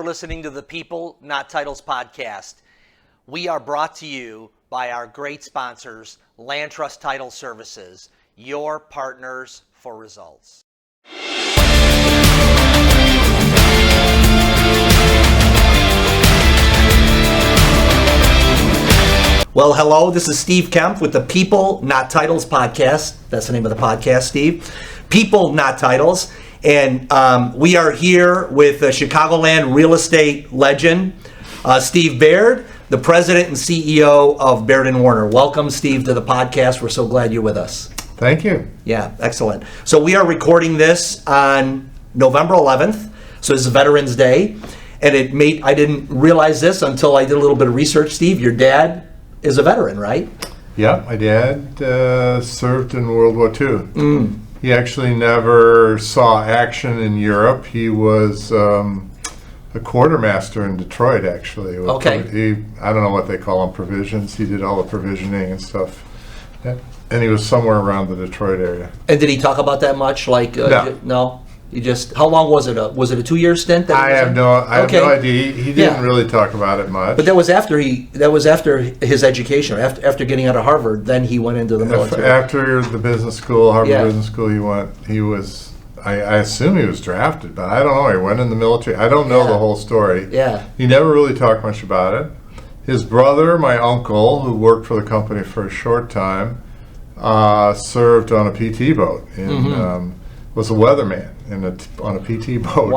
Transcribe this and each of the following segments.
for listening to the People, Not Titles podcast. We are brought to you by our great sponsors, Land Trust Title Services, your partners for results. Well, hello, this is Steve Kaempf with the People, Not Titles podcast. That's the name of the podcast, Steve. People, Not Titles. And we are here with Chicagoland real estate legend, Steve Baird, the president and CEO of Baird Warner. Welcome, Steve, to the podcast. We're so glad you're with us. Thank you. Yeah, excellent. So we are recording this on November 11th. So this is Veterans Day. And I didn't realize this until I did a little bit of research. Steve, your dad is a veteran, right? Yeah, my dad served in World War II. He actually never saw action in Europe. He was a quartermaster in Detroit, actually. Okay. I don't know what they call them, provisions. He did all the provisioning and stuff. Yeah. And he was somewhere around the Detroit area. And did he talk about that much? No? You just, how long was it? Was it a 2-year stint? I have no idea. He didn't really talk about it much. But that was after his education, after getting out of Harvard. Then he went into the military. After the business school, Harvard Business School, he was. I assume he was drafted, but I don't know. He went in the military. I don't know the whole story. Yeah. He never really talked much about it. His brother, my uncle, who worked for the company for a short time, served on a PT boat was a weatherman on a PT boat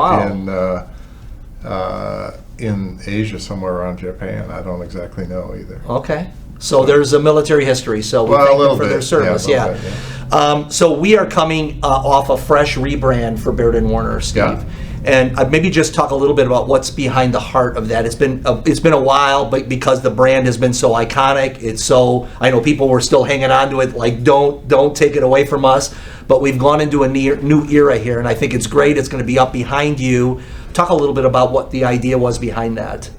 in Asia, somewhere around Japan. I don't exactly know either. Okay. So there's a military history. So we thank them for their service. So we are coming off a fresh rebrand for Baird Warner, Steve. Yeah. And maybe just talk a little bit about what's behind the heart of that. It's been a while, but because the brand has been so iconic, I know people were still hanging on to it, like don't take it away from us. But we've gone into a new era here, and I think it's great. It's going to be up behind you. Talk a little bit about what the idea was behind that.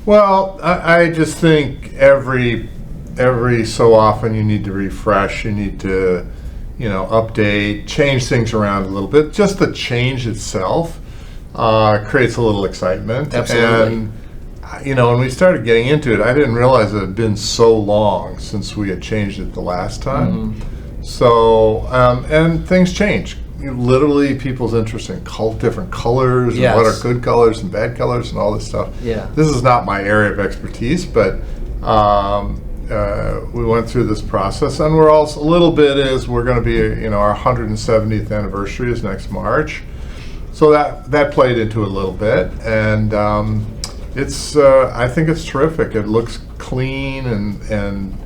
Well, I just think every so often you need to refresh. You need to update, change things around a little bit. Just the change itself creates a little excitement. Absolutely. And, when we started getting into it, I didn't realize it had been so long since we had changed it the last time. So, and things change. Literally, people's interest in different colors and what are good colors and bad colors and all this stuff. Yeah. This is not my area of expertise, but we went through this process, and we're also a little bit we're going to be, our 170th anniversary is next March, so that played into it a little bit, and it's I think it's terrific. It looks clean and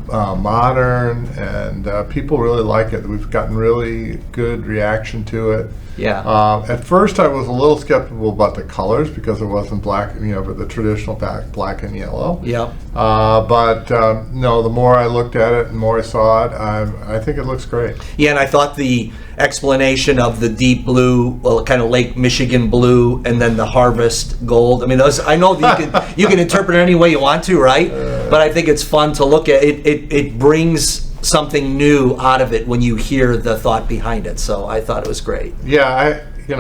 modern, and people really like it. We've gotten really good reaction to it. Yeah. At first, I was a little skeptical about the colors because it wasn't black, but the traditional black and yellow. Yeah. But no, the more I looked at it and the more I saw it, I think it looks great. Yeah, and I thought the explanation of the deep blue, kind of Lake Michigan blue, and then the harvest gold. I mean, those. I know that you can interpret it any way you want to, right? But I think it's fun to look at. It brings something new out of it when you hear the thought behind it. So I thought it was great. Yeah, I don't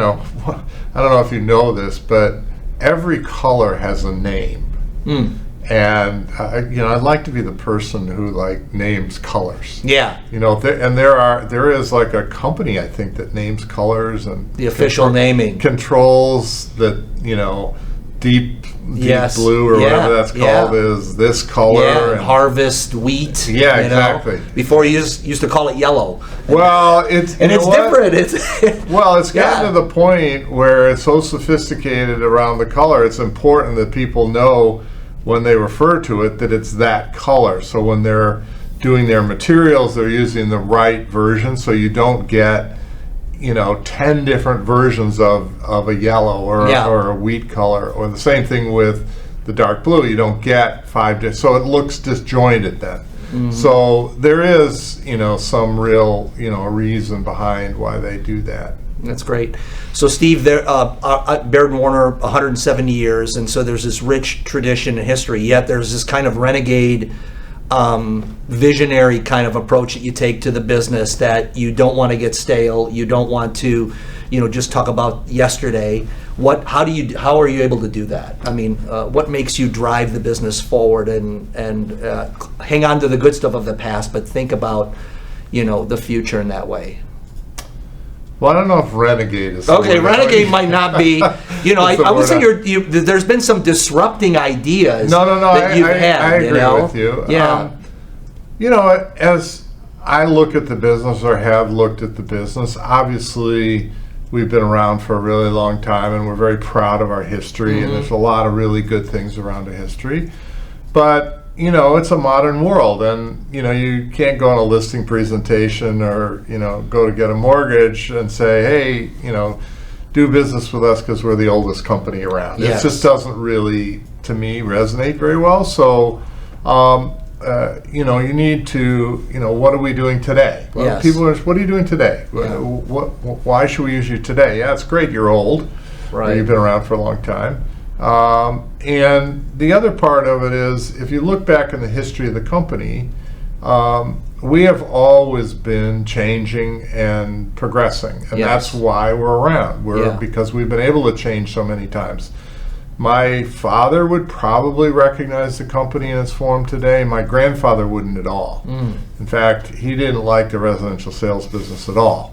know if you know this, but every color has a name. And I'd like to be the person who names colors. Yeah. There is a company, I think, that names colors and the official naming controls that deep blue or whatever that's called is this color. And harvest wheat. Yeah, exactly. Before you used to call it yellow. Well, it's different. It's gotten to the point where it's so sophisticated around the color. It's important that people know when they refer to it that it's that color. So when they're doing their materials, they're using the right version, so you don't get 10 different versions of a yellow or a wheat color, or the same thing with the dark blue. You don't get 5 so it looks disjointed then. So there is some real reason behind why they do that. That's great. So Steve, Baird Warner, 170 years, and so there's this rich tradition and history, yet there's this kind of renegade visionary kind of approach that you take to the business, that you don't want to get stale, you don't want to just talk about yesterday. How are you able to do that? I mean, what makes you drive the business forward and hang on to the good stuff of the past, but think about, the future in that way? Well, I don't know if renegade is okay. Renegade might not be. I would say there's been some disrupting ideas. No. That you've had. I agree with you. Yeah. As I look at the business, or have looked at the business, obviously we've been around for a really long time, and we're very proud of our history. And there's a lot of really good things around our history. But it's a modern world, and you can't go on a listing presentation or go to get a mortgage and say, hey, do business with us because we're the oldest company around. Yes. It just doesn't really, to me, resonate very well. So you need to, what are we doing today? Well, yes. People are, what are you doing today? Yeah. Why should we use you today? Yeah, it's great, you're old. Right. You've been around for a long time. And the other part of it is, if you look back in the history of the company, we have always been changing and progressing, and that's why we're around. Because we've been able to change so many times. My father would probably recognize the company in its form today. My grandfather wouldn't at all. In fact, he didn't like the residential sales business at all.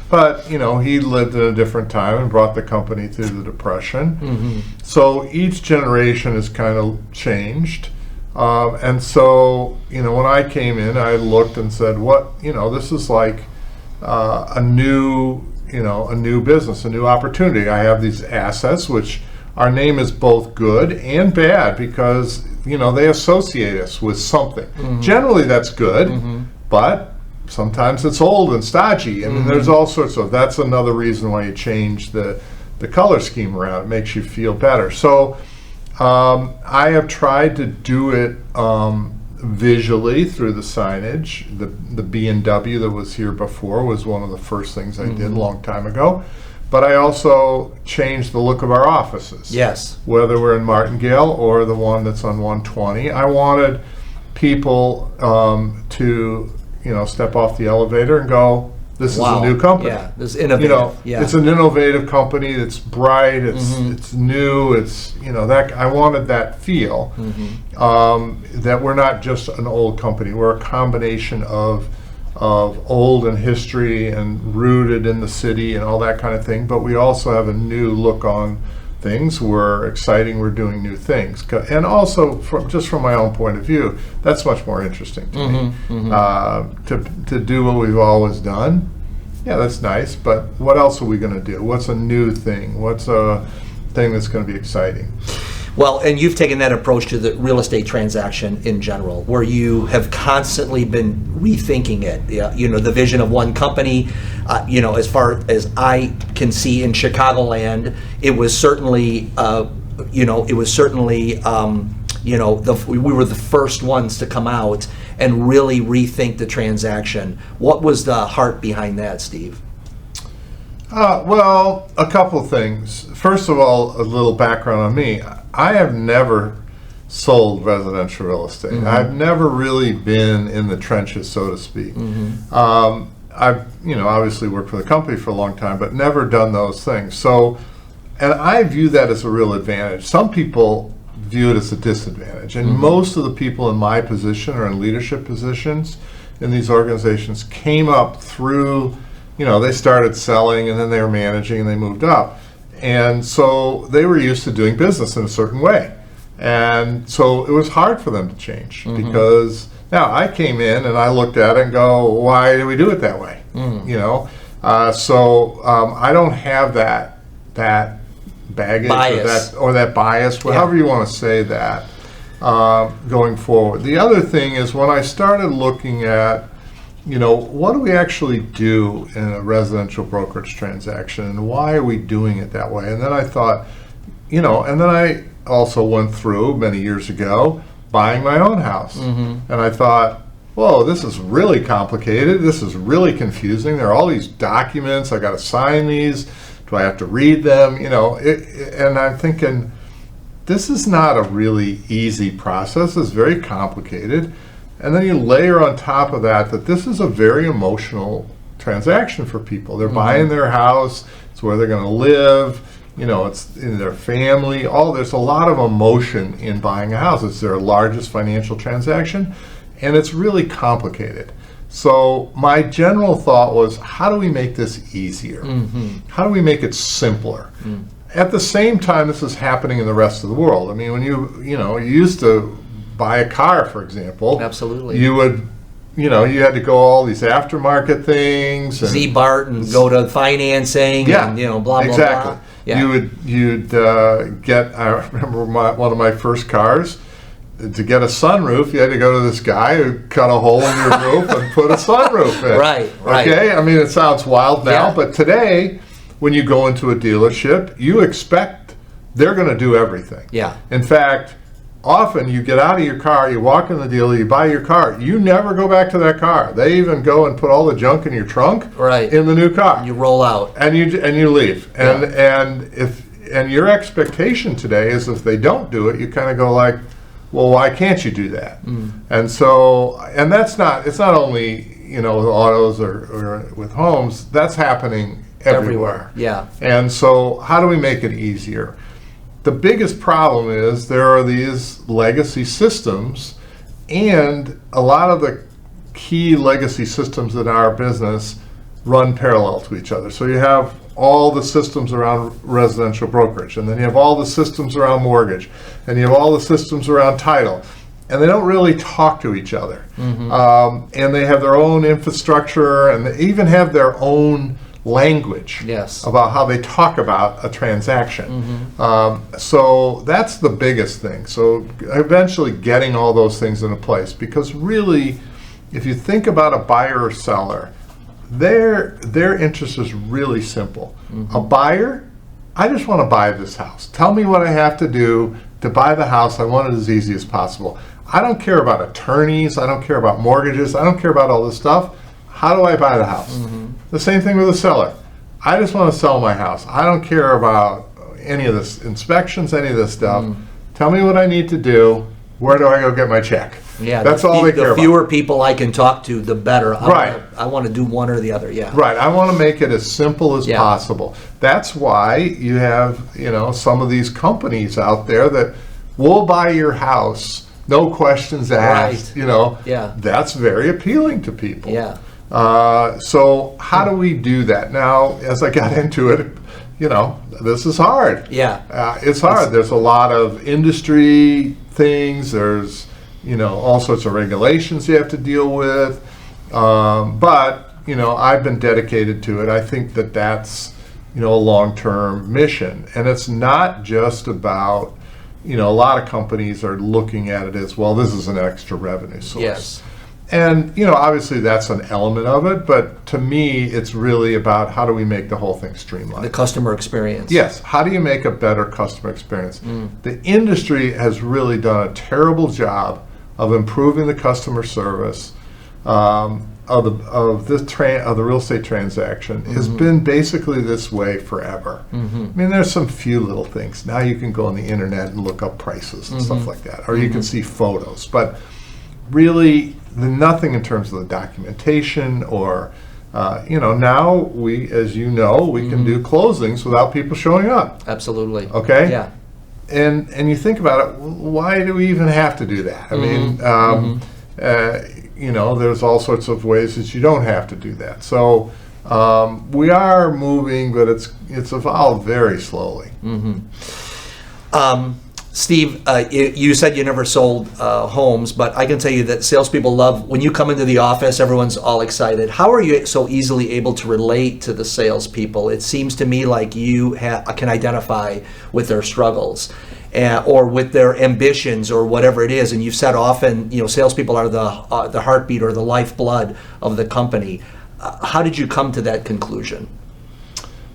But he lived in a different time and brought the company through the Depression. So each generation has kind of changed. And so, when I came in, I looked and said, this is like a new business, a new opportunity. I have these assets, which our name is both good and bad because, they associate us with something. Generally, that's good, but sometimes it's old and stodgy. I mean, there's all sorts of, that's another reason why you change the color scheme around. It makes you feel better. So I have tried to do it visually through the signage. The B&W that was here before was one of the first things I did a long time ago. But I also changed the look of our offices. Yes. Whether we're in Martingale or the one that's on 120. I wanted people to step off the elevator and go, this is a new company. Yeah, this is innovative. It's an innovative company. It's bright. It's new. It's that I wanted that feel. That we're not just an old company. We're a combination of old and history and rooted in the city and all that kind of thing. But we also have a new look on things. We're exciting. We're doing new things. And also, from my own point of view, that's much more interesting to me. To do what we've always done, that's nice. But what else are we going to do? What's a new thing? What's a thing that's going to be exciting? Well, and you've taken that approach to the real estate transaction in general, where you have constantly been rethinking it. The vision of one company. As far as I can see in Chicagoland, it was certainly, we were the first ones to come out and really rethink the transaction. What was the heart behind that, Steve? Well, a couple of things. First of all, a little background on me. I have never sold residential real estate. I've never really been in the trenches, so to speak. I've obviously worked for the company for a long time, but never done those things. So, and I view that as a real advantage. Some people view it as a disadvantage, and most of the people in my position or in leadership positions in these organizations came up through, they started selling and then they were managing and they moved up. And so they were used to doing business in a certain way. And so it was hard for them to change because now I came in and I looked at it and go, why do we do it that way? So I don't have that baggage bias. or that bias, however you want to say that, going forward. The other thing is when I started looking at what do we actually do in a residential brokerage transaction and why are we doing it that way? And then I thought, and then I also went through many years ago buying my own house. And I thought, whoa, this is really complicated. This is really confusing. There are all these documents. I got to sign these. Do I have to read them? And I'm thinking, this is not a really easy process. It's very complicated. And then you layer on top of that this is a very emotional transaction for people. They're buying their house. It's where they're going to live. it's in their family. There's a lot of emotion in buying a house. It's their largest financial transaction, and it's really complicated. So my general thought was, how do we make this easier? How do we make it simpler? At the same time, this is happening in the rest of the world. I mean, when you used to buy a car, for example. Absolutely. You would, you had to go all these aftermarket things. And Z-BART and go to financing and, blah, blah, exactly. blah. Yeah. You'd get, I remember one of my first cars, to get a sunroof, you had to go to this guy who cut a hole in your roof and put a sunroof in. Right. Okay? I mean, it sounds wild now, but today, when you go into a dealership, you expect they're going to do everything. Yeah. In fact, often you get out of your car, you walk in the dealer, you buy your car, you never go back to that car. They even go and put all the junk in your trunk in the new car. You roll out. And you leave. And your expectation today is if they don't do it, you kind of go like, well, why can't you do that? And so, and it's not only, with autos or with homes, that's happening everywhere. Yeah. And so how do we make it easier? The biggest problem is there are these legacy systems, and a lot of the key legacy systems in our business run parallel to each other. So you have all the systems around residential brokerage, and then you have all the systems around mortgage, and you have all the systems around title, and they don't really talk to each other. And they have their own infrastructure, and they even have their own language about how they talk about a transaction. So that's the biggest thing. So eventually getting all those things into place, because really, if you think about a buyer or seller, their interest is really simple. A buyer, I just want to buy this house. Tell me what I have to do to buy the house. I want it as easy as possible. I don't care about attorneys. I don't care about mortgages. I don't care about all this stuff. How do I buy the house? The same thing with a seller. I just want to sell my house. I don't care about any of this inspections, any of this stuff. Tell me what I need to do. Where do I go get my check? Yeah, that's all they care about. The fewer people I can talk to, the better. I want to do one or the other. Yeah. Right. I want to make it as simple as possible. That's why you have, some of these companies out there that will buy your house, no questions asked. That's very appealing to people. Yeah. So how do we do that? Now, as I got into it, this is hard. Yeah. It's hard. There's a lot of industry things. There's, all sorts of regulations you have to deal with. But, I've been dedicated to it. I think that that's, a long-term mission. And it's not just about, a lot of companies are looking at it as, well, this is an extra revenue source. Yes. And, obviously that's an element of it, but to me, it's really about how do we make the whole thing streamlined. The customer experience. Yes. How do you make a better customer experience? The industry has really done a terrible job of improving the customer service of the real estate transaction. Has been basically this way forever. I mean, there's some few little things. Now you can go on the internet and look up prices and stuff like that, or you can see photos, but really nothing in terms of the documentation or now we, as we can do closings without people showing up. Absolutely. Okay. Yeah. And you think about it, why do we even have to do that? I mean, there's all sorts of ways that you don't have to do that. So we are moving, but it's evolved very slowly. Steve, you said you never sold homes, but I can tell you that salespeople love, when you come into the office, everyone's all excited. How are you so easily able to relate to the salespeople? It seems to me like you can identify with their struggles or with their ambitions or whatever it is. And you've said often, salespeople are the heartbeat or the lifeblood of the company. How did you come to that conclusion?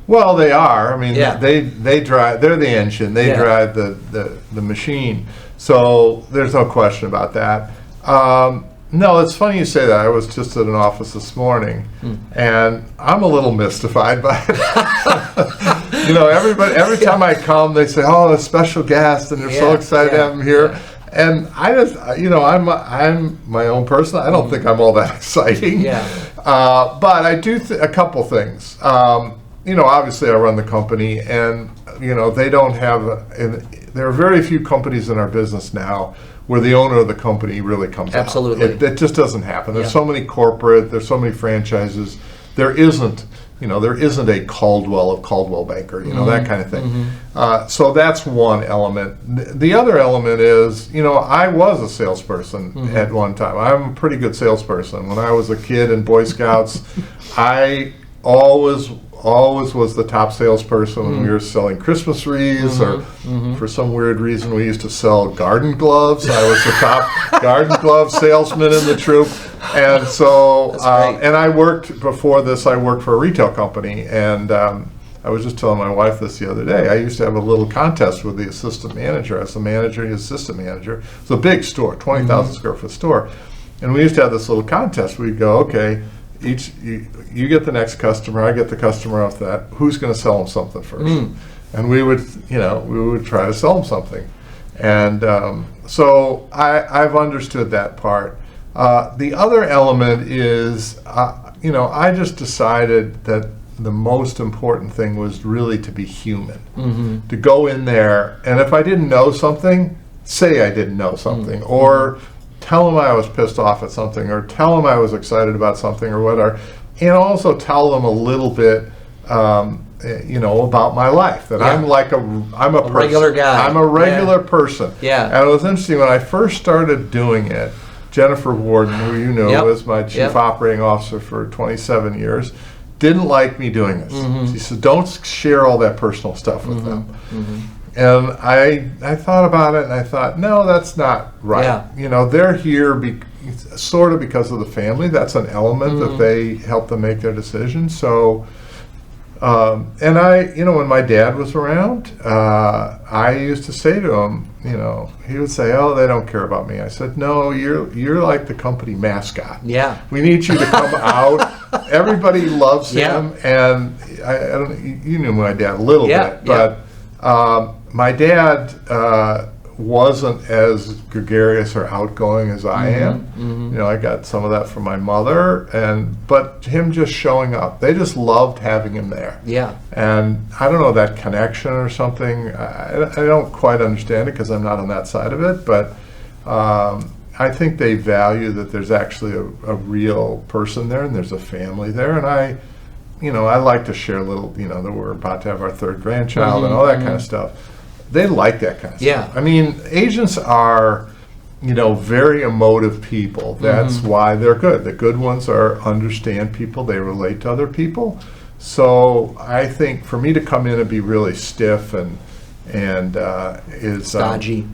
Well, they are. I mean, they drive. They're the engine. They drive the machine. So there's no question about that. No, it's funny you say that. I was just at an office this morning, and I'm a little mystified by it. Every time I come, they say, "Oh, a special guest," and they're so excited to have him here. And I just, I'm my own person. I don't think I'm all that exciting. But I do a couple things. obviously I run the company, and they don't have. There are very few companies in our business now where the owner of the company really comes Absolutely. out. It just doesn't happen. There's Yeah. so many corporate. There's so many franchises. There isn't a Caldwell of Caldwell Banker, that kind of thing. So that's one element. The other element is, I was a salesperson at one time. I'm a pretty good salesperson. When I was a kid in Boy Scouts, I always was the top salesperson when we were selling Christmas wreaths, or for some weird reason we used to sell garden gloves. I was the top garden glove salesman in the troop. And so, and I worked for a retail company, and I was just telling my wife this the other day. I used to have a little contest with the assistant manager. I was the manager and the assistant manager. It's a big store, 20,000 square foot store. And we used to have this little contest. We'd go, okay, you get the next customer, I get the customer off that. Who's going to sell them something first? And we would try to sell them something. And so I've understood that part. The other element is, I just decided that the most important thing was really to be human, to go in there, and if I didn't know something, say I didn't know something, or tell them I was pissed off at something, or tell them I was excited about something, or whatever, and also tell them a little bit, about my life, that I'm a person. Regular guy. I'm a regular person. Yeah. And it was interesting when I first started doing it. Jennifer Warden, who you know was my chief operating officer for 27 years, didn't like me doing this. She said, don't share all that personal stuff with them. And I thought about it, and I thought, no, that's not right. Yeah. They're here sort of because of the family. That's an element that they help them make their decisions. So, and when my dad was around, I used to say to him, he would say, "Oh, they don't care about me." I said, "No, you're like the company mascot. Yeah. We need you to come out. Everybody loves him." And I don't. You knew my dad a little bit, but my dad wasn't as gregarious or outgoing as I am. I got some of that from my mother, but him just showing up, they just loved having him there. Yeah. And I don't know, that connection or something, I don't quite understand it because I'm not on that side of it, but I think they value that there's actually a real person there, and there's a family there, and I like to share a little, that we're about to have our third grandchild and all that kind of stuff. They like that kind of stuff. I mean, agents are, very emotive people. That's why they're good. The good ones understand people. They relate to other people. So I think for me to come in and be really stiff and is stodgy,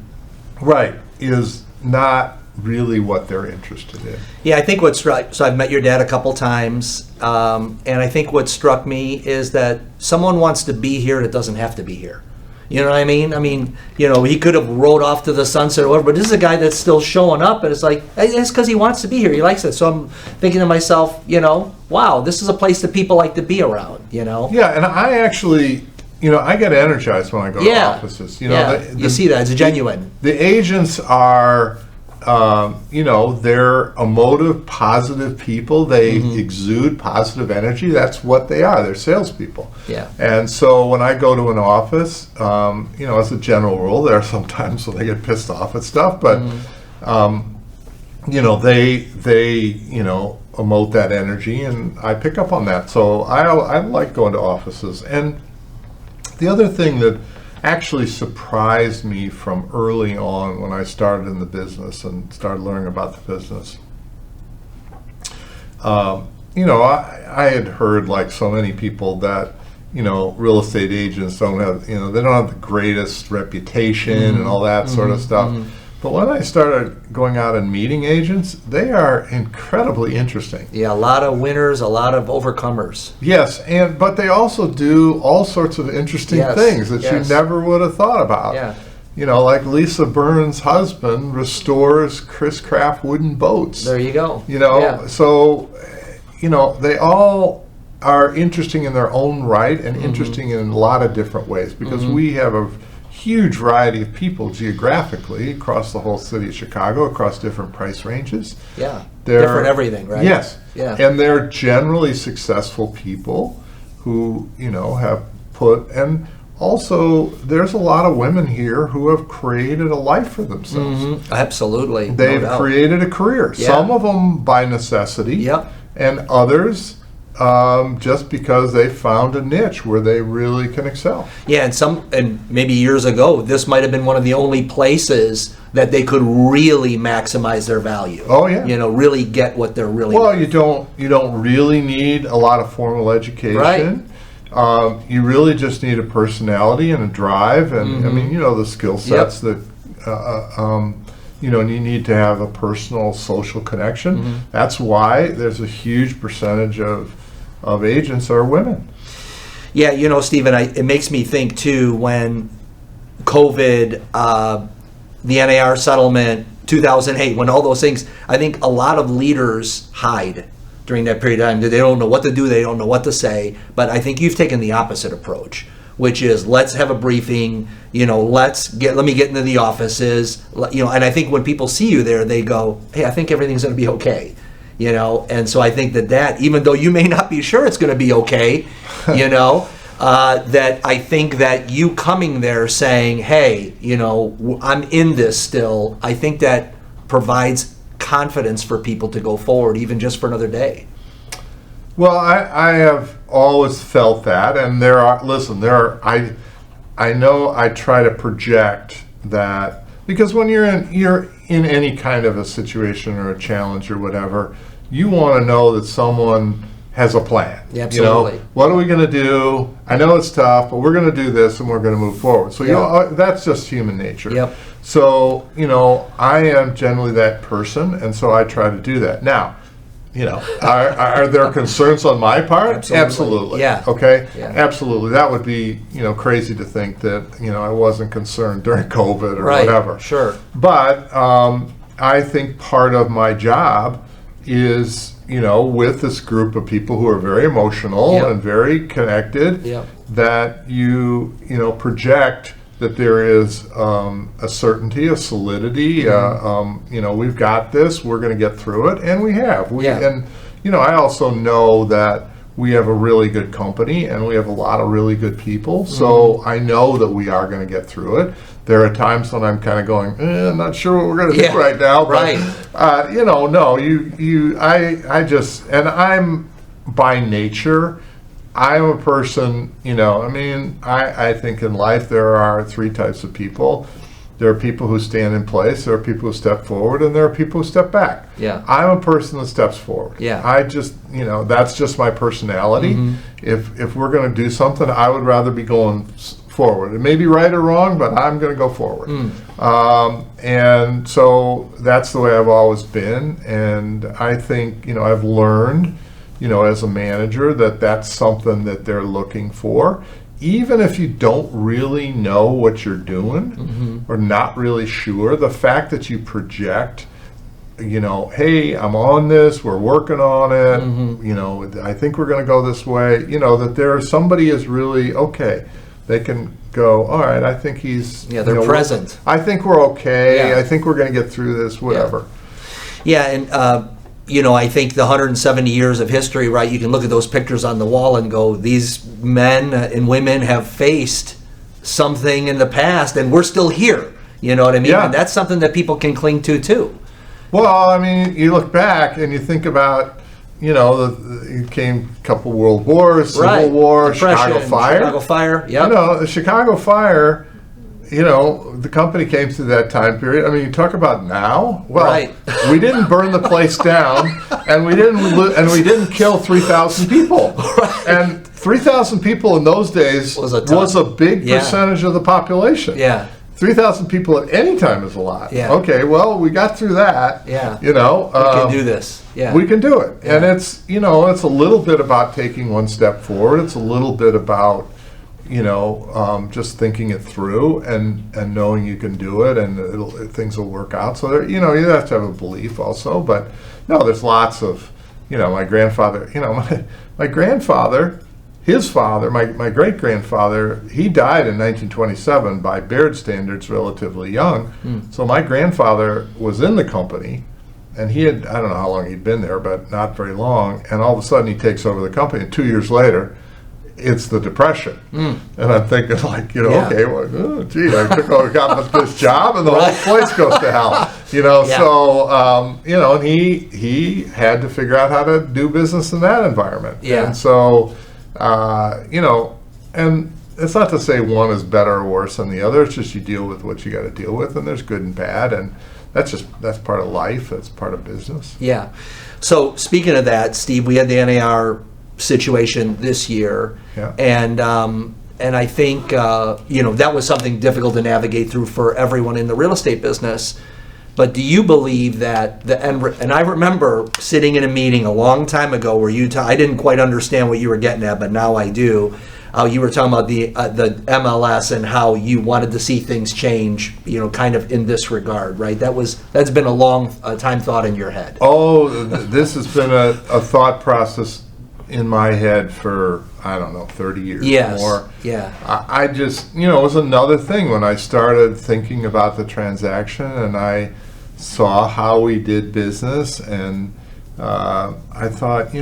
is not really what they're interested in. Yeah, I think so I've met your dad a couple times, and I think what struck me is that someone wants to be here that doesn't have to be here. You know what I mean? I mean, he could have rode off to the sunset or whatever, but this is a guy that's still showing up, and it's like, it's because he wants to be here. He likes it. So I'm thinking to myself, wow, this is a place that people like to be around, Yeah, and I actually, I get energized when I go to offices. You see that. It's genuine. The agents are, they're emotive, positive people. They exude positive energy. That's what they are. They're salespeople. Yeah. And so when I go to an office, as a general rule, there are some times when they get pissed off at stuff, but, they emote that energy, and I pick up on that. So I like going to offices. And the other thing that actually surprised me from early on when I started in the business and started learning about the business. I had heard, like so many people, that real estate agents don't have, they don't have the greatest reputation and all that sort of stuff. But when I started going out and meeting agents, they are incredibly interesting. Yeah, a lot of winners, a lot of overcomers. Yes, but they also do all sorts of interesting things that you never would have thought about. Yeah. Like Lisa Burns' husband restores Chris Craft wooden boats. There you go. So, they all are interesting in their own right and interesting in a lot of different ways, because we have a huge variety of people geographically across the whole city of Chicago, across different price ranges. Yeah, different everything, right? Yes. Yeah. And they're generally successful people who, have put, and also there's a lot of women here who have created a life for themselves. Mm-hmm. Absolutely. They've No doubt. created a career. Yeah. Some of them by necessity, Yep. and others just because they found a niche where they really can excel. Yeah, and maybe years ago, this might have been one of the only places that they could really maximize their value. Oh yeah. Really get what they're really. Well, you don't really need a lot of formal education. Right. You really just need a personality and a drive, and I mean, the skill sets that you need to have a personal social connection. That's why there's a huge percentage of agents are women. Yeah, Stephen, it makes me think too when COVID, the NAR settlement, 2008, when all those things, I think a lot of leaders hide during that period of time. They don't know what to do, they don't know what to say, but I think you've taken the opposite approach, which is let's have a briefing, let me get into the offices, and I think when people see you there, they go, hey, I think everything's going to be okay. And so I think that even though you may not be sure it's going to be okay, that I think that you coming there saying, hey, I'm in this still, I think that provides confidence for people to go forward, even just for another day. Well, I have always felt that, and I know I try to project that, because when you're in any kind of a situation or a challenge or whatever, you want to know that someone has a plan. Yeah, absolutely. What are we going to do? I know it's tough, but we're going to do this and we're going to move forward. So that's just human nature. Yep. So I am generally that person, and so I try to do that. Now, are there concerns on my part? Absolutely. Yeah. Okay. Yeah. Absolutely. That would be crazy to think that I wasn't concerned during COVID or Right. whatever. Sure. But I think part of my job is with this group of people who are very emotional Yep. and very connected, Yep. that you project that there is a certainty, a solidity. We've got this. We're going to get through it, and we have. And I also know that we have a really good company, and we have a lot of really good people. So I know that we are going to get through it. There are times when I'm kind of going, I'm not sure what we're going to do right now. But, Right. I just, and I'm by nature, I'm a person, I think in life there are three types of people. There are people who stand in place, there are people who step forward, and there are people who step back. Yeah. I'm a person that steps forward. Yeah. I just, that's just my personality. If we're going to do something, I would rather be going forward. It may be right or wrong, but I'm going to go forward. And so that's the way I've always been. And I think, I've learned, as a manager, that that's something that they're looking for. Even if you don't really know what you're doing or not really sure, the fact that you project, hey, I'm on this, we're working on it, I think we're going to go this way, that somebody is really okay. They can go, all right, I think he's... Yeah, they're present. I think we're okay. Yeah. I think we're going to get through this, whatever. Yeah, and I think the 170 years of history, right, you can look at those pictures on the wall and go, these men and women have faced something in the past, and we're still here. You know what I mean? Yeah. And that's something that people can cling to, too. Well, I mean, you look back and you think about, it came a couple world wars, Civil War, Chicago Fire. Yep. The Chicago Fire, the company came through that time period. I mean, you talk about now. Well, Right. We didn't burn the place down, and we didn't kill 3,000 people. Right. And 3,000 people in those days Was a ton. was a big percentage of the population. Yeah. 3,000 people at any time is a lot. Yeah. Okay, well, we got through that. Yeah. We can do this. Yeah. We can do it. Yeah. And it's, it's a little bit about taking one step forward. It's a little bit about, just thinking it through and knowing you can do it, and things will work out. So, there, you have to have a belief also. But, no, there's lots of, my grandfather, my grandfather, his father, my great-grandfather, he died in 1927, by Baird standards, relatively young. So my grandfather was in the company, and he had, I don't know how long he'd been there, but not very long, and all of a sudden he takes over the company, and 2 years later, it's the depression. And I'm thinking like, Yeah. okay, well, oh, gee, got this job and the whole place goes to hell. Yeah. So, and he had to figure out how to do business in that environment. Yeah. And so, and it's not to say one is better or worse than the other. It's just you deal with what you got to deal with, and there's good and bad, and that's part of life. That's part of business. Yeah. So speaking of that, Steve, we had the NAR situation this year, Yeah. and I think that was something difficult to navigate through for everyone in the real estate business. But do you believe that and I remember sitting in a meeting a long time ago where I didn't quite understand what you were getting at, but now I do. You were talking about the MLS and how you wanted to see things change, kind of in this regard, right? That's been a long time thought in your head. Oh, this has been a thought process in my head for, I don't know, 30 years Yes. more. Yeah. I just, it was another thing when I started thinking about the transaction and I saw how we did business, and I thought,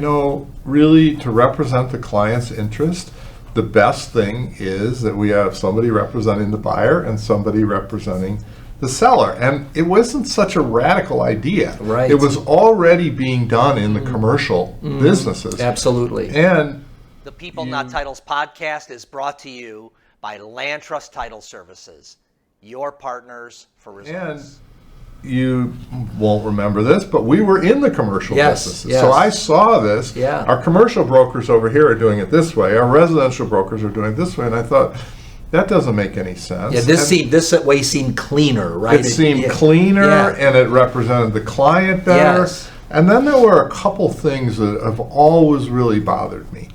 really to represent the client's interest, the best thing is that we have somebody representing the buyer and somebody representing the seller. And it wasn't such a radical idea. Right. It was already being done in the commercial businesses. Absolutely. And The People Not Titles podcast is brought to you by Land Trust Title Services, your partners for results. you won't remember this, but we were in the commercial businesses. Yes. So I saw this. Yeah. Our commercial brokers over here are doing it this way. Our residential brokers are doing it this way. And I thought, that doesn't make any sense. Yeah, this way seemed cleaner, right? It seemed cleaner, and it represented the client better. Yes. And then there were a couple things that have always really bothered me.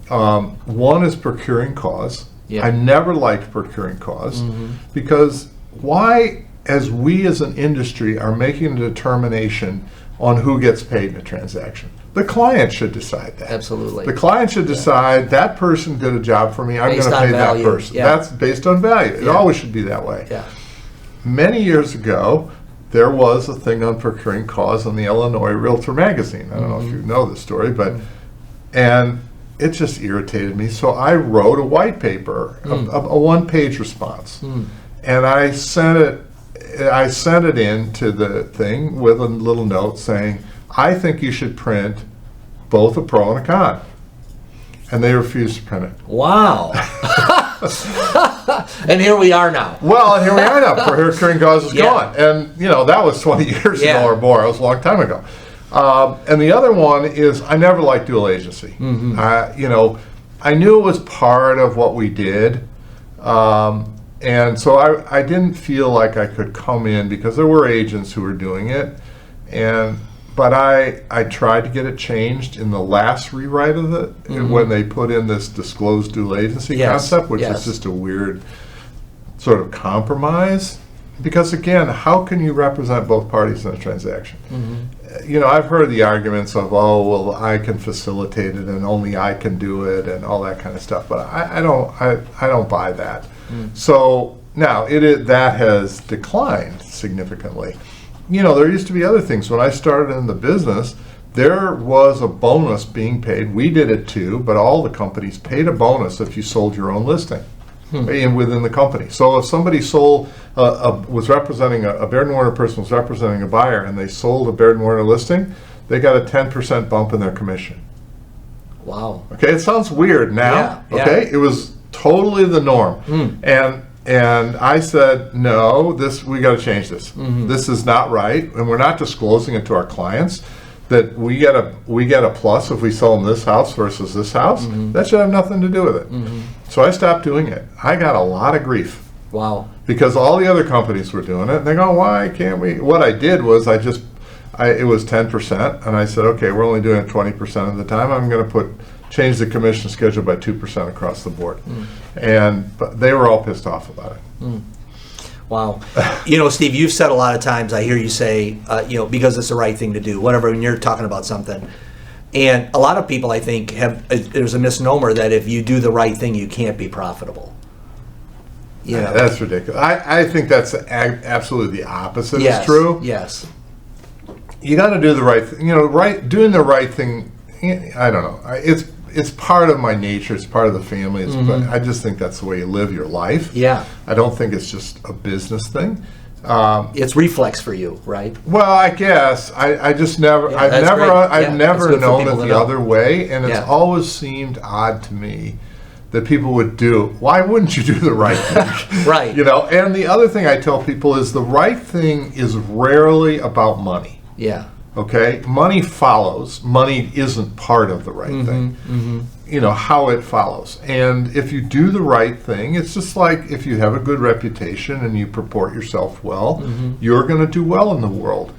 One is procuring cause. Yeah. I never liked procuring cause because why, as we as an industry are making a determination on who gets paid in a transaction? The client should decide that. Absolutely. The client should decide that person did a job for me, I'm Based going to on pay value. that person. Yeah. That's based on value. It Yeah. always should be that way. Yeah. Many years ago, there was a thing on procuring cause in the Illinois Realtor magazine. I don't know if you know the story, but and it just irritated me. So I wrote a white paper, a one-page response, and I sent it in to the thing with a little note saying, I think you should print both a pro and a con. And they refused to print it. Wow. And here we are now. Well, and here we are now. Procuring cause is Yeah. gone. And, that was 20 years Yeah. ago or more. It was a long time ago. And the other one is I never liked dual agency. I knew it was part of what we did. And so I didn't feel like I could come in because there were agents who were doing it. But I tried to get it changed in the last rewrite of it when they put in this disclosed dual agency Yes, concept, which yes. is just a weird sort of compromise. Because again, how can you represent both parties in a transaction? I've heard the arguments of, oh, well, I can facilitate it and only I can do it and all that kind of stuff. But I don't buy that. So now that has declined significantly. There used to be other things. When I started in the business, there was a bonus being paid. We did it too, but all the companies paid a bonus if you sold your own listing within the company. So if somebody was representing a Baird Warner person was representing a buyer and they sold a Baird Warner listing, they got a 10% bump in their commission. Wow. Okay, it sounds weird now. Yeah, Okay, it was totally the norm. And I said, no, we got to change this. This is not right, and we're not disclosing it to our clients that we get a plus if we sell them this house versus this house. That should have nothing to do with it. So I stopped doing it. I got a lot of grief. Wow. Because all the other companies were doing it, and they go, why can't we? What I did was it was 10%, and I said, okay, we're only doing it 20% of the time. I'm going to change the commission schedule by 2% across the board. But they were all pissed off about it. Wow. Steve, you've said a lot of times, I hear you say, because it's the right thing to do, whatever, when you're talking about something. And a lot of people, I think, there's a misnomer that if you do the right thing, you can't be profitable. That's ridiculous. I think that's absolutely the opposite Yes, is true. Yes. You got to do the right thing. Doing the right thing, I don't know. it's part of my nature. It's part of the family. But I just think that's the way you live your life. Yeah. I don't think it's just a business thing. It's reflex for you, right? Well, I guess I just never. Yeah, I've that's never. great. I've Yeah, that's never good for known it people to the know. other way, and it's Yeah. always seemed odd to me that people would do. Why wouldn't you do the right thing? Right. You know. And the other thing I tell people is the right thing is rarely about money. Yeah. Okay, money follows. Money isn't part of the right thing. You know how it follows, and if you do the right thing, it's just like if you have a good reputation and you purport yourself well, you're going to do well in the world.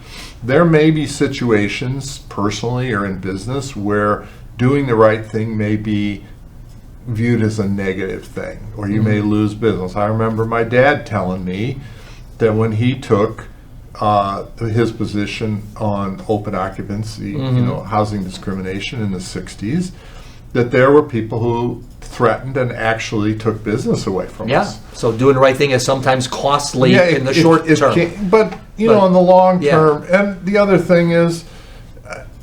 There may be situations, personally or in business, where doing the right thing may be viewed as a negative thing, or you may lose business. I remember my dad telling me that when he took his position on open occupancy, you know, housing discrimination in the 60s, that there were people who threatened and actually took business away from Yeah. us. So doing the right thing is sometimes costly in the short term. But, you know, in the long yeah. term, and the other thing is,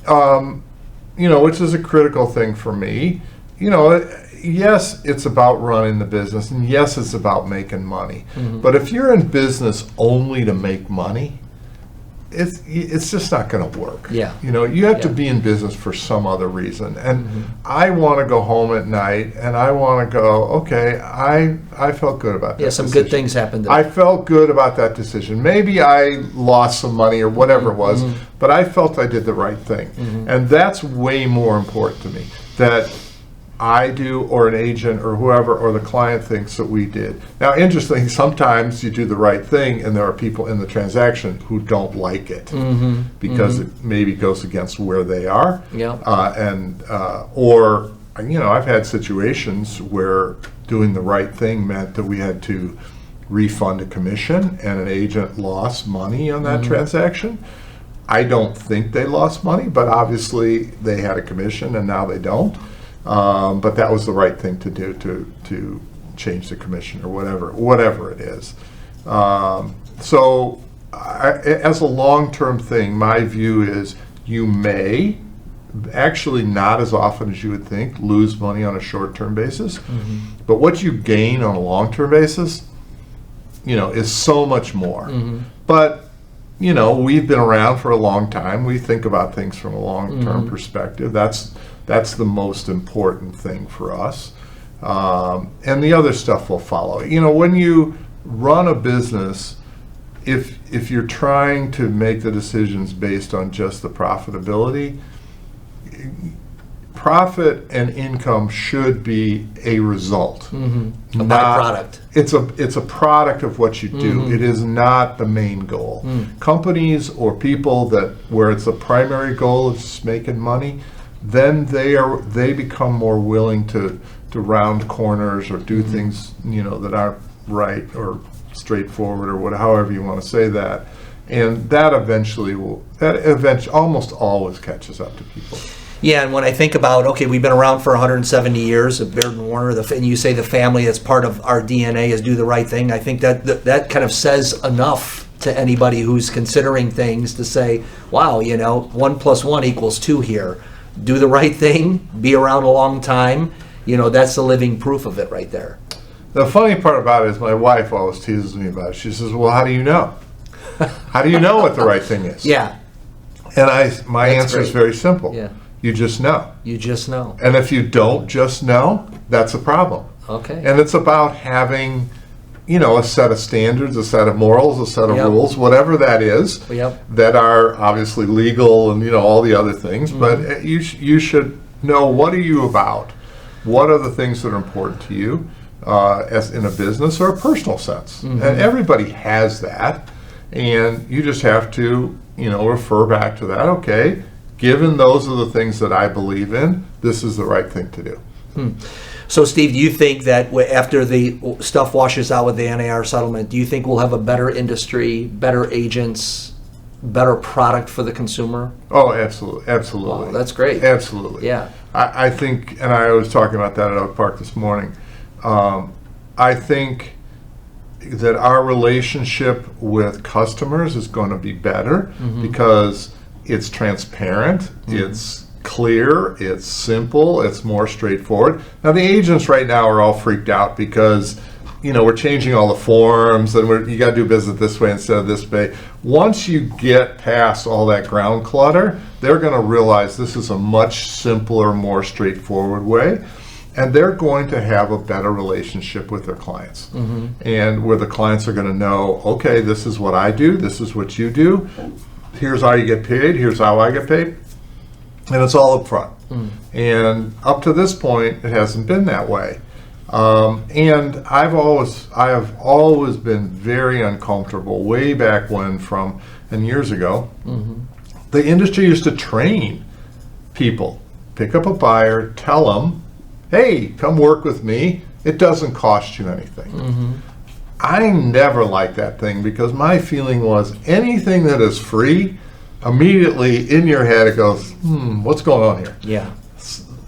you know, which is a critical thing for me, you know, yes, it's about running the business, and yes, it's about making money. But if you're in business only to make money, it's just not going to work. Yeah. You know, you have to Yeah. be in business for some other reason. And I want to go home at night and I want to go, okay, I felt good about that. Yeah, some decision. good things happened. I felt good about that decision. Maybe I lost some money or whatever it was, but I felt I did the right thing. And that's way more important to me, that I do, or an agent or whoever, or the client thinks that we did. Now, interesting, sometimes you do the right thing and there are people in the transaction who don't like it because it maybe goes against where they are. Yeah. Or, you know, I've had situations where doing the right thing meant that we had to refund a commission and an agent lost money on that transaction. I don't think they lost money, but obviously they had a commission and now they don't. But that was the right thing to do, to change the commission or whatever it is. So as a long-term thing, my view is you may, actually not as often as you would think, lose money on a short-term basis. But what you gain on a long-term basis, you know, is so much more. But, you know, we've been around for a long time. We think about things from a long-term perspective. That's the most important thing for us. And the other stuff will follow. You know, when you run a business, if you're trying to make the decisions based on just the profitability, profit and income should be a result. A byproduct. It's a product of what you do. It is not the main goal. Companies or people where it's the primary goal is just making money, then they become more willing to round corners or do things, you know, that aren't right or straightforward or however you want to say that. And that eventually almost always catches up to people. Yeah, and when I think about, okay, we've been around for 170 years at Baird Warner, and you say the family that's part of our DNA is do the right thing, I think that kind of says enough to anybody who's considering things to say, wow, you know, 1 + 1 = 2 here. Do the right thing, be around a long time, you know, that's the living proof of it right there. The funny part about it is my wife always teases me about it. She says, well, how do you know? How do you know what the right thing is? Yeah. And my That's answer is great. very simple. Yeah. You just know. You just know. And if you don't just know, that's a problem. Okay. And it's about having, you know, a set of standards, a set of morals, a set of Yep. rules, whatever that is, Yep. that are obviously legal and, you know, all the other things. But you should know, what are you about? What are the things that are important to you as in a business or a personal sense? And everybody has that. And you just have to, you know, refer back to that. Okay, given those are the things that I believe in, this is the right thing to do. So, Steve, do you think that after the stuff washes out with the NAR settlement, do you think we'll have a better industry, better agents, better product for the consumer? Oh, absolutely. Wow, that's great. Absolutely. Yeah. I think, and I was talking about that at Oak Park this morning, I think that our relationship with customers is going to be better because it's transparent, it's clear, it's simple, it's more straightforward. Now the agents right now are all freaked out because we're changing all the forms and you got to do business this way instead of this way. Once you get past all that ground clutter, they're going to realize this is a much simpler, more straightforward way, and they're going to have a better relationship with their clients. And where the clients are going to know, okay, this is what I do, this is what you do, here's how you get paid, here's how I get paid, and it's all up front. And up to this point, it hasn't been that way. And I have always been very uncomfortable way back when and years ago, the industry used to train people, pick up a buyer, tell them, hey, come work with me, it doesn't cost you anything. I never liked that thing because my feeling was anything that is free, immediately in your head it goes, what's going on here? Yeah.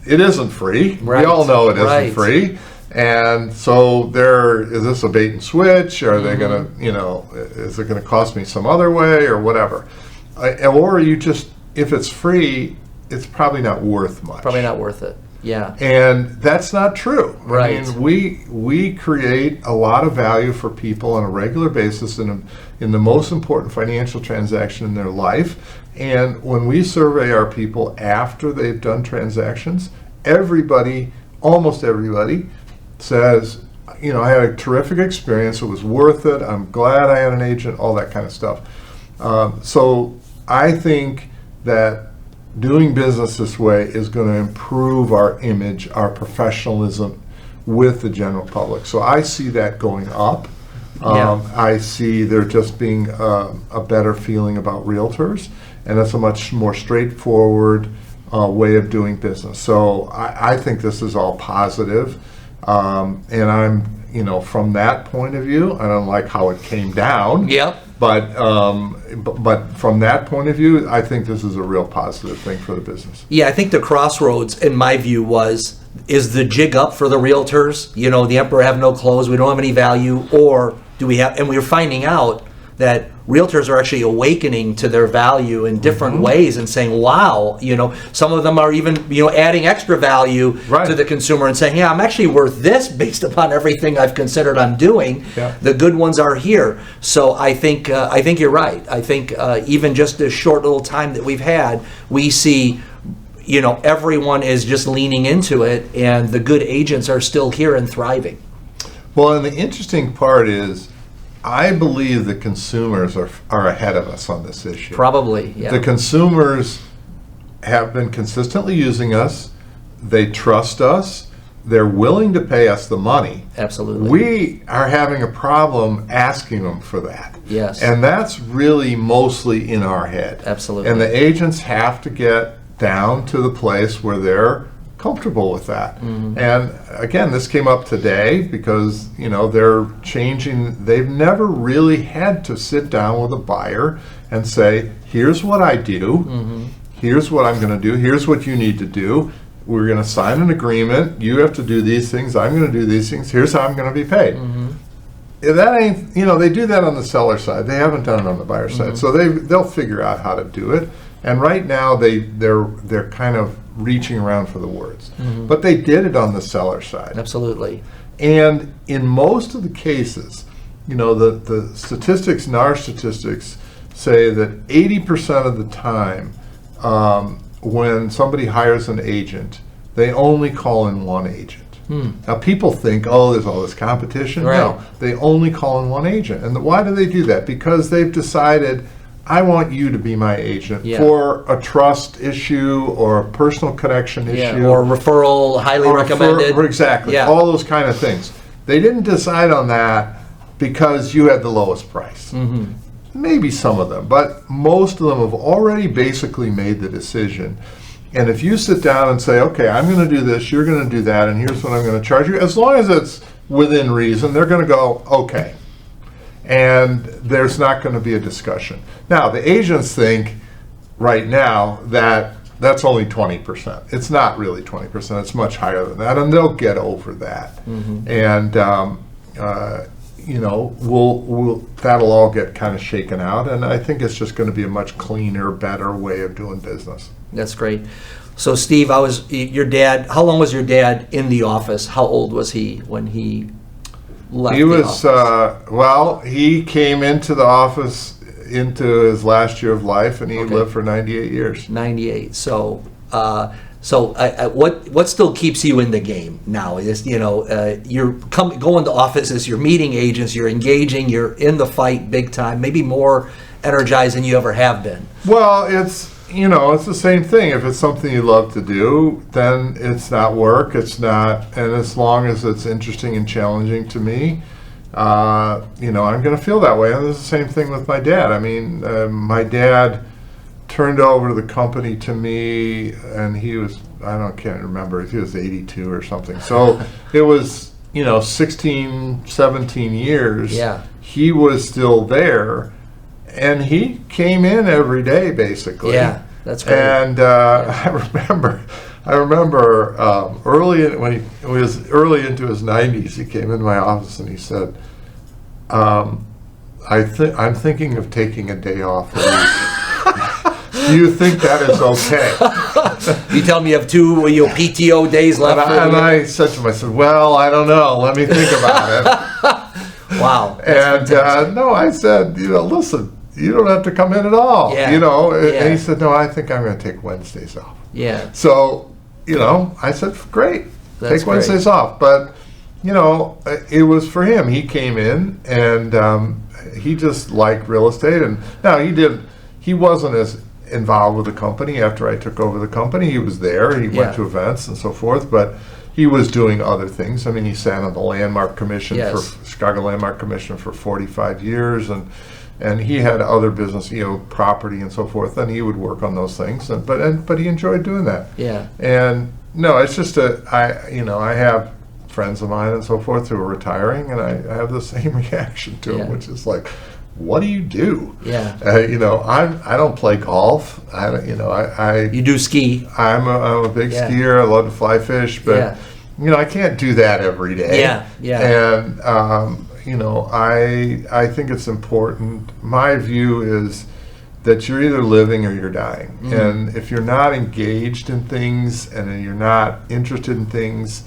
It isn't free. Right. We all know it isn't Right. free. And so is this a bait and switch? Are they going to, is it going to cost me some other way or whatever? Or are you just, if it's free, it's probably not worth much. Probably not worth it. Yeah. And that's not true. Right. I mean, we create a lot of value for people on a regular basis in the most important financial transaction in their life. And when we survey our people after they've done transactions, almost everybody says, I had a terrific experience, it was worth it, I'm glad I had an agent, all that kind of stuff. So I think that doing business this way is going to improve our image, our professionalism with the general public. So I see that going up. I see there just being a better feeling about realtors, and it's a much more straightforward way of doing business. So I think this is all positive. And I'm, from that point of view, I don't like how it came down. Yep. But from that point of view, I think this is a real positive thing for the business. Yeah, I think the crossroads, in my view, is the jig up for the realtors? The emperor have no clothes, we don't have any value, or do we have? And we're finding out that realtors are actually awakening to their value in different ways and saying, wow, some of them are even, adding extra value to the consumer and saying, yeah, I'm actually worth this based upon everything I've considered I'm doing. Yeah. The good ones are here. So I think you're right. I think even just this short little time that we've had, we see, everyone is just leaning into it, and the good agents are still here and thriving. Well, and the interesting part is, I believe the consumers are ahead of us on this issue. Probably, yeah. The consumers have been consistently using us. They trust us. They're willing to pay us the money. Absolutely. We are having a problem asking them for that. Yes. And that's really mostly in our head. Absolutely. And the agents have to get down to the place where they're comfortable with that. And again, this came up today because they're changing. They've never really had to sit down with a buyer and say, here's what I do, here's what I'm going to do, here's what you need to do, we're going to sign an agreement, you have to do these things, I'm going to do these things, here's how I'm going to be paid. If that ain't, they do that on the seller side, they haven't done it on the buyer side, so they'll figure out how to do it. And right now they're kind of reaching around for the words. But they did it on the seller side. Absolutely. And in most of the cases, the statistics, and our statistics say that 80% of the time when somebody hires an agent, they only call in one agent. Now people think, oh, there's all this competition. Right. No, they only call in one agent. And why do they do that? Because they've decided, I want you to be my agent for a trust issue or a personal connection issue. Or referral, highly recommended. Exactly, all those kind of things. They didn't decide on that because you had the lowest price. Maybe some of them, but most of them have already basically made the decision. And if you sit down and say, okay, I'm going to do this, you're going to do that, and here's what I'm going to charge you, as long as it's within reason, they're going to go, okay. And there's not going to be a discussion. Now, the agents think right now that that's only 20%. It's not really 20%. It's much higher than that, and they'll get over that. And that'll all get kind of shaken out, and I think it's just going to be a much cleaner, better way of doing business. That's great. So Steve, your dad. How long was your dad in the office? How old was he when he left? He was he came into the office into his last year of life, and he lived for 98 years. 98. So, what still keeps you in the game now is you're going to offices, you're meeting agents, you're engaging, you're in the fight big time, maybe more energized than you ever have been. Well, it's the same thing. If it's something you love to do, then it's not work. It's not, and as long as it's interesting and challenging to me, I'm going to feel that way. And it's the same thing with my dad. I mean, my dad turned over the company to me, and he was, can't remember, he was 82 or something. So it was, 16, 17 years. Yeah. He was still there, and he came in every day, basically. Yeah, that's great. And I remember when he was early into his 90s, he came into my office and he said, I'm thinking of taking a day off a week. Do you think that is okay? You tell me you have 2 PTO days left. And I said to him, well, I don't know. Let me think about it. Wow. And no, I said, listen, you don't have to come in at all. Yeah. And he said, no, I think I'm going to take Wednesdays off. Yeah. So, I said, great, That's take Wednesdays off. But, it was for him. He came in and he just liked real estate. And now he wasn't as involved with the company after I took over the company. He was there. He went to events and so forth, but he was doing other things. I mean, he sat on the Landmark Commission for Chicago Landmark Commission for 45 years, and he had other business, property and so forth, and he would work on those things. But he enjoyed doing that. Yeah. And no, it's just I have friends of mine and so forth who are retiring, and I have the same reaction to them, which is like, what do you do? Yeah. I don't play golf. You do ski. I'm a big skier. I love to fly fish, but I can't do that every day. Yeah. Yeah. And I think it's important. My view is that you're either living or you're dying. Mm. And if you're not engaged in things and you're not interested in things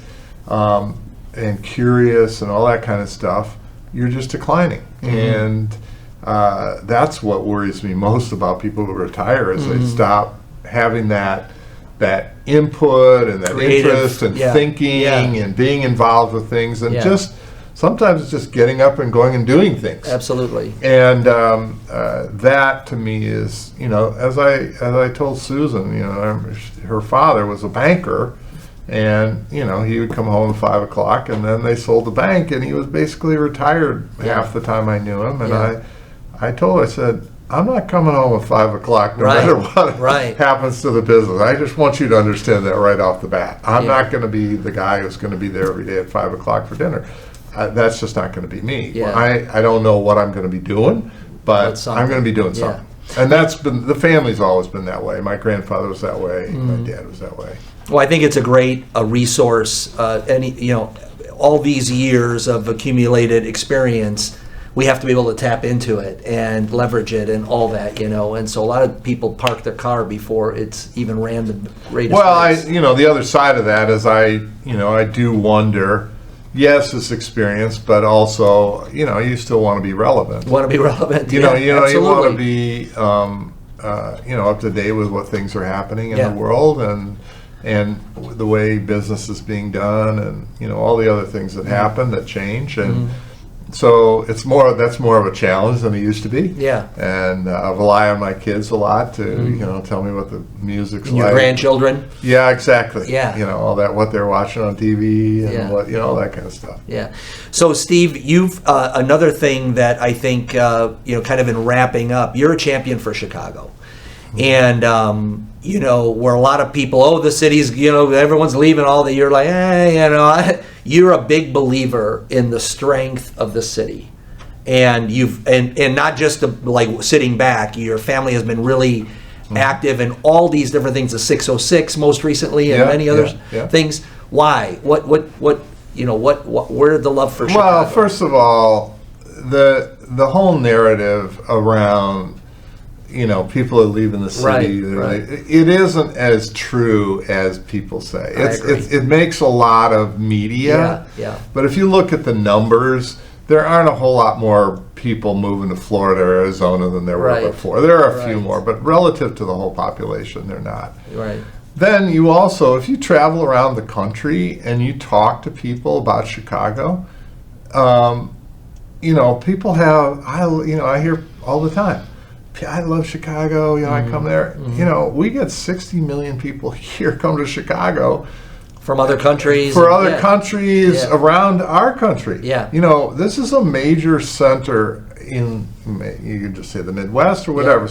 and curious and all that kind of stuff, you're just declining. Mm-hmm. And that's what worries me most about people who retire is they stop having that input and that interest and thinking and being involved with things, and just sometimes it's just getting up and going and doing things. Absolutely. And that to me is, as I told Susan, her father was a banker, and he would come home at 5 o'clock, and then they sold the bank, and he was basically retired half the time I knew him. And I told her, I said, I'm not coming home at 5 o'clock no matter what happens to the business. I just want you to understand that right off the bat. I'm not going to be the guy who's going to be there every day at 5 o'clock for dinner. That's just not going to be me. Yeah. I don't know what I'm going to be doing, but I'm going to be doing something. And that's been, the family's always been that way. My grandfather was that way. My dad was that way. Well, I think it's a great resource. All these years of accumulated experience, we have to be able to tap into it and leverage it and all that, And so a lot of people park their car before it's even ran the rate. Well, the other side of that is I do wonder. Yes, it's experience, but also, you still want to be relevant. Want to be relevant. You want to be, up to date with what things are happening in the world and the way business is being done, and all the other things that happen that change, and so that's more of a challenge than it used to be. Yeah. And I rely on my kids a lot to tell me what the music's like. Your grandchildren. Yeah, exactly. Yeah. All that, what they're watching on TV and what all that kind of stuff. Yeah. So Steve, you've another thing that I think kind of in wrapping up, you're a champion for Chicago. And where a lot of people, the city's, everyone's leaving all the, you're like, you're a big believer in the strength of the city. And and not just like sitting back, your family has been really active in all these different things, the 606 most recently and many other things. Why? What, where did the love for Chicago? Well, first of all, the whole narrative around people are leaving the city. Right. It isn't as true as people say. It makes a lot of media. Yeah. But if you look at the numbers, there aren't a whole lot more people moving to Florida or Arizona than there were before. There are a few more, but relative to the whole population, they're not. Right. Then you also, if you travel around the country and you talk to people about Chicago, people have, I hear all the time, I love Chicago, I come there. We get 60 million people here come to Chicago. From other countries. Countries around our country. Yeah. This is a major center in, you could just say the Midwest or whatever.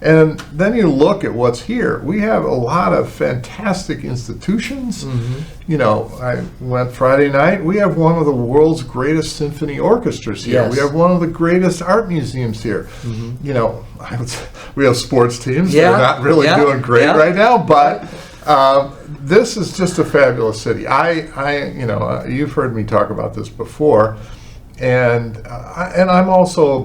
And then you look at what's here. We have a lot of fantastic institutions. I went Friday night. We have one of the world's greatest symphony orchestras here. Yes. We have one of the greatest art museums here. We have sports teams. They're not really doing great right now, but this is just a fabulous city. You've heard me talk about this before. And I'm also,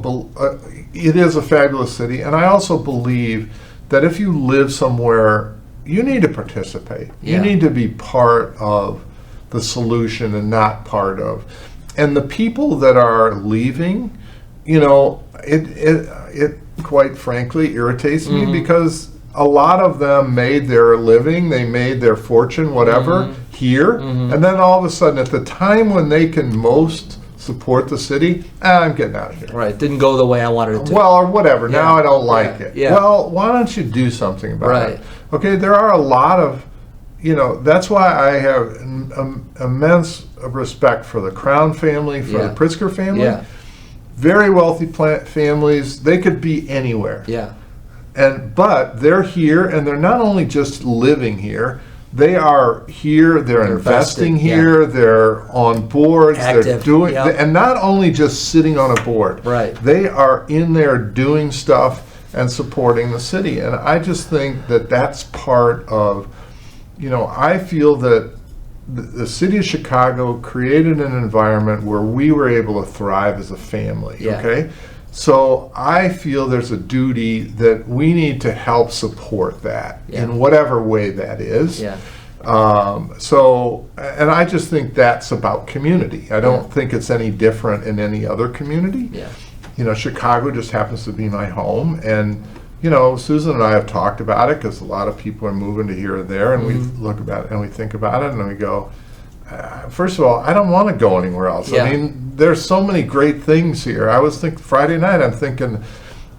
it is a fabulous city, and I also believe that if you live somewhere, you need to participate. You need to be part of the solution and not part of. And the people that are leaving, it quite frankly irritates me because a lot of them made their living, they made their fortune, whatever, here, and then all of a sudden, at the time when they can most support the city, I'm getting out of here. Right, didn't go the way I wanted it to. Well, or whatever, now I don't like it. Yeah. Well, why don't you do something about it? Okay, there are a lot of, that's why I have immense respect for the Crown family, for the Pritzker family. Yeah. Very wealthy families, they could be anywhere. Yeah. But they're here, and they're not only just living here, they are here, they're investing here, they're on boards, active, they're doing, and not only just sitting on a board. Right. They are in there doing stuff and supporting the city. And I just think that that's part of, I feel that the city of Chicago created an environment where we were able to thrive as a family, okay? So I feel there's a duty that we need to help support that in whatever way that is. And I just think that's about community. I don't think it's any different in any other community. Chicago just happens to be my home, and Susan and I have talked about it because a lot of people are moving to here or there, and we look about it and we think about it and we go, first of all, I don't want to go anywhere else. I mean, there's so many great things here. I was thinking Friday night, I'm thinking,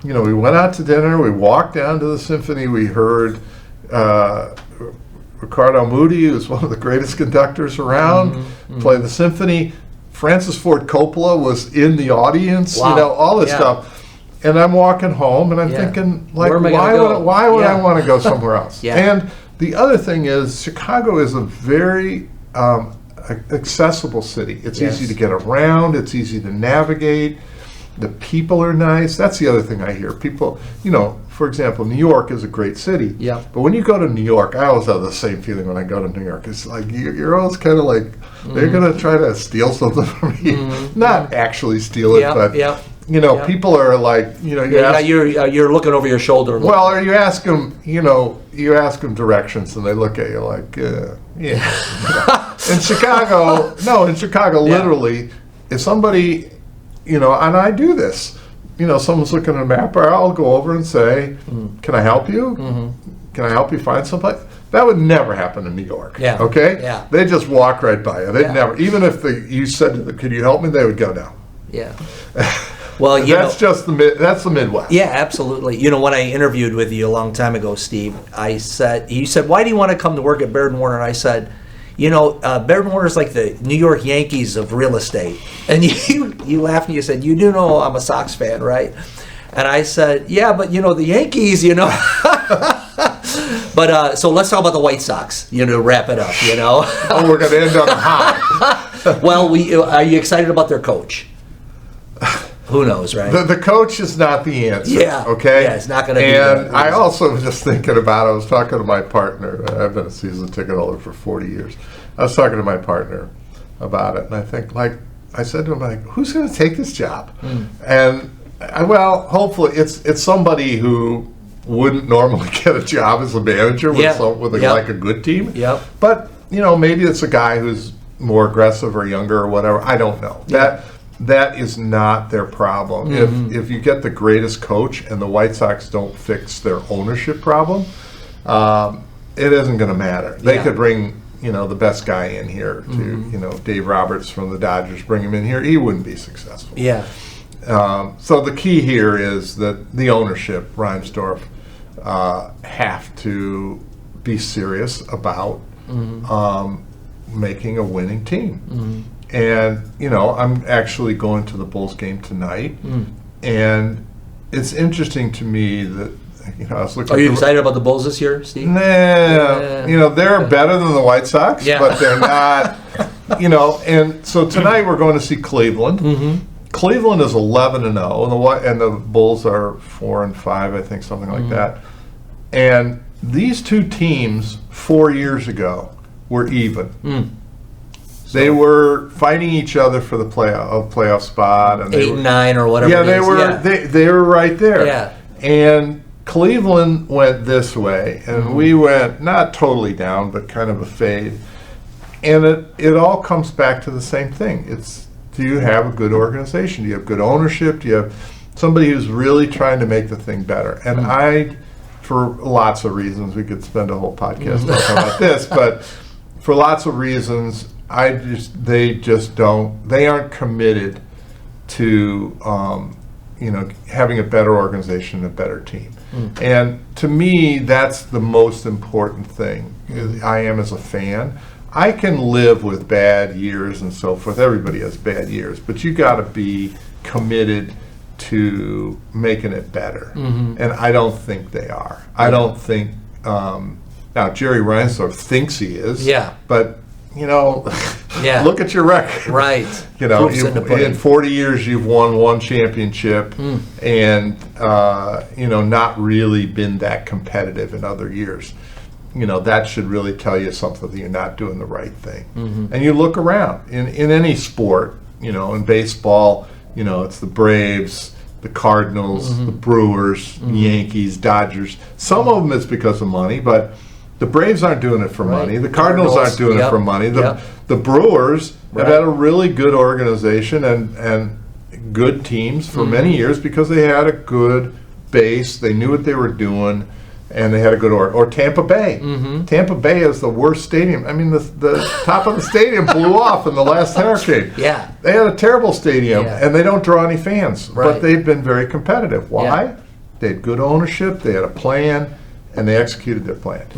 we went out to dinner, we walked down to the symphony, we heard Ricardo Muti, who's one of the greatest conductors around, play the symphony. Francis Ford Coppola was in the audience, all this stuff. And I'm walking home and I'm thinking, like, why would I want to go somewhere else? And the other thing is, Chicago is a very accessible city. It's easy to get around. It's easy to navigate. The people are nice. That's the other thing I hear. People, for example, New York is a great city. But when you go to New York, I always have the same feeling when I go to New York. It's like you're always kind of like, they're going to try to steal something from you. Not actually steal it, but people are like, you're looking over your shoulder. Well, or you ask them, you ask them directions, and they look at you like, In Chicago, literally, if somebody, and I do this, someone's looking at a map, or I'll go over and say, can I help you? Can I help you find someplace? That would never happen in New York. Okay? They just walk right by you. They'd never, even if you said to them, could you help me? They would go, no. Well, that's the Midwest. Yeah, absolutely. When I interviewed with you a long time ago, Steve, you said, why do you want to come to work at Baird Warner? And I said, Baird Warner is like the New York Yankees of real estate. And you laughed and you said, you do know I'm a Sox fan, right? And I said, yeah, but the Yankees, But so let's talk about the White Sox, to wrap it up, Oh, we're going to end on a high. Well, are you excited about their coach? Who knows, right? The coach is not the answer. Okay? Yeah, it's not going to be. And I also was just thinking about it. I was talking to my partner. I've been a season ticket holder for 40 years. I was talking to my partner about it, and I think, I said to him, who's going to take this job? And Well, hopefully it's somebody who wouldn't normally get a job as a manager with like a good team. Yep. But maybe it's a guy who's more aggressive or younger or whatever. I don't know. That is not their problem. If you get the greatest coach and the White Sox don't fix their ownership problem, it isn't going to matter. They could bring the best guy in here to Dave Roberts from the Dodgers, bring him in here. He wouldn't be successful. Yeah. So the key here is that the ownership, Reinsdorf, have to be serious about making a winning team. And I'm actually going to the Bulls game tonight, and it's interesting to me that I was looking. Are you excited about the Bulls this year, Steve? Nah, they're better than the White Sox, but they're not. And so tonight we're going to see Cleveland. Cleveland is 11-0, and the Bulls are 4-5, I think, something like that. And these two teams 4 years ago were even. They were fighting each other for the playoff spot, and 8-9 or whatever. Yeah, they were. They were right there. Yeah. And Cleveland went this way, and we went not totally down, but kind of a fade. And it all comes back to the same thing. Do you have a good organization? Do you have good ownership? Do you have somebody who's really trying to make the thing better? And for lots of reasons, we could spend a whole podcast talking about this, but for lots of reasons, they aren't committed to having a better organization and a better team. And to me, that's the most important thing. I am as a fan. I can live with bad years and so forth. Everybody has bad years, but you got to be committed to making it better. And I don't think they are. I don't think now Jerry Reinsdorf thinks he is. Yeah. But look at your record. Right. In 40 years you've won one championship and not really been that competitive in other years. That should really tell you something that you're not doing the right thing. And you look around in any sport, in baseball, it's the Braves, the Cardinals, the Brewers, Yankees, Dodgers. Some of them it's because of money, but the Braves aren't doing it for money. The Cardinals aren't doing it for money. The Brewers have had a really good organization and good teams for many years because they had a good base. They knew what they were doing, and they had a good or Tampa Bay. Tampa Bay is the worst stadium. I mean, the top of the stadium blew off in the last hurricane. Yeah. They had a terrible stadium, and they don't draw any fans. Right. But they've been very competitive. Why? They had good ownership. They had a plan. And they executed their plan.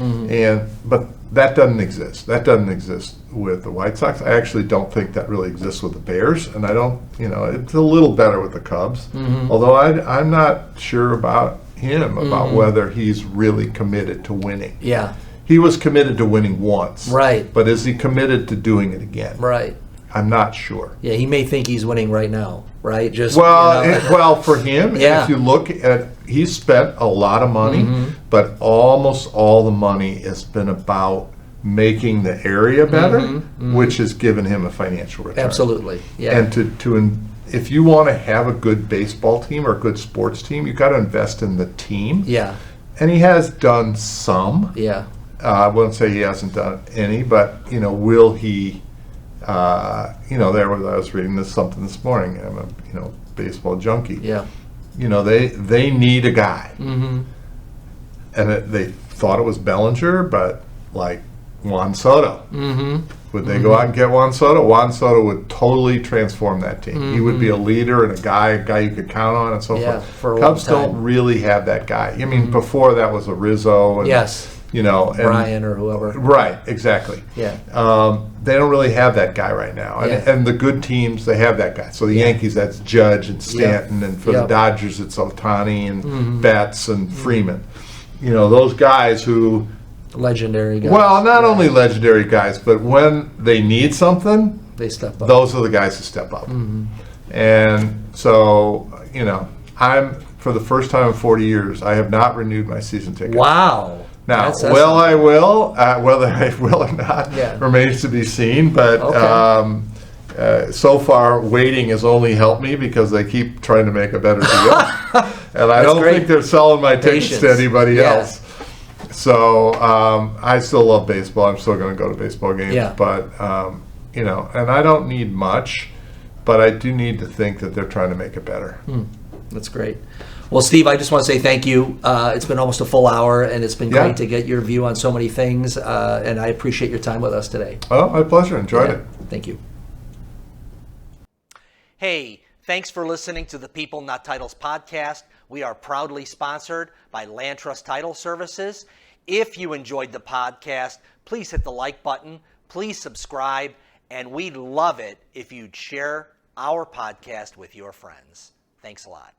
But that doesn't exist. That doesn't exist with the White Sox. I actually don't think that really exists with the Bears, and I don't. It's a little better with the Cubs. Although I'm not sure about him about whether he's really committed to winning. Yeah. He was committed to winning once. Right. But is he committed to doing it again? Right. I'm not sure. Yeah, he may think he's winning right now, right? Well, for him, if you look at, he's spent a lot of money, but almost all the money has been about making the area better, which has given him a financial return. Absolutely. Yeah. And if you want to have a good baseball team or a good sports team, you've got to invest in the team. Yeah. And he has done some. Yeah. I wouldn't say he hasn't done any, but will he? I was reading something this morning. I'm a baseball junkie. Yeah. They need a guy, and they thought it was Bellinger, but like Juan Soto. Would they go out and get Juan Soto? Juan Soto would totally transform that team. He would be a leader and a guy you could count on, and so forth. For a Cubs long time. don't really have that guy. I mean, before that was a Rizzo. And, Yes. and, Brian or whoever. Right, exactly. Yeah. They don't really have that guy right now. And the good teams, they have that guy. So the Yankees, that's Judge and Stanton. And for the Dodgers, it's Ohtani and Betts and Freeman. Those guys who... Legendary guys. Well, not only legendary guys, but when they need something... They step up. Those are the guys who step up. And so, for the first time in 40 years, I have not renewed my season ticket. Wow. Now, that's I will. Whether I will or not remains to be seen. But So far, waiting has only helped me because they keep trying to make a better deal. And I don't think they're selling my tickets to anybody else. So I still love baseball. I'm still going to go to baseball games. Yeah. But, and I don't need much, but I do need to think that they're trying to make it better. That's great. Well, Steve, I just want to say thank you. It's been almost a full hour, and it's been great to get your view on so many things, and I appreciate your time with us today. Oh, my pleasure. Enjoyed it. Thank you. Hey, thanks for listening to the People Not Titles podcast. We are proudly sponsored by Land Trust Title Services. If you enjoyed the podcast, please hit the like button, please subscribe, and we'd love it if you'd share our podcast with your friends. Thanks a lot.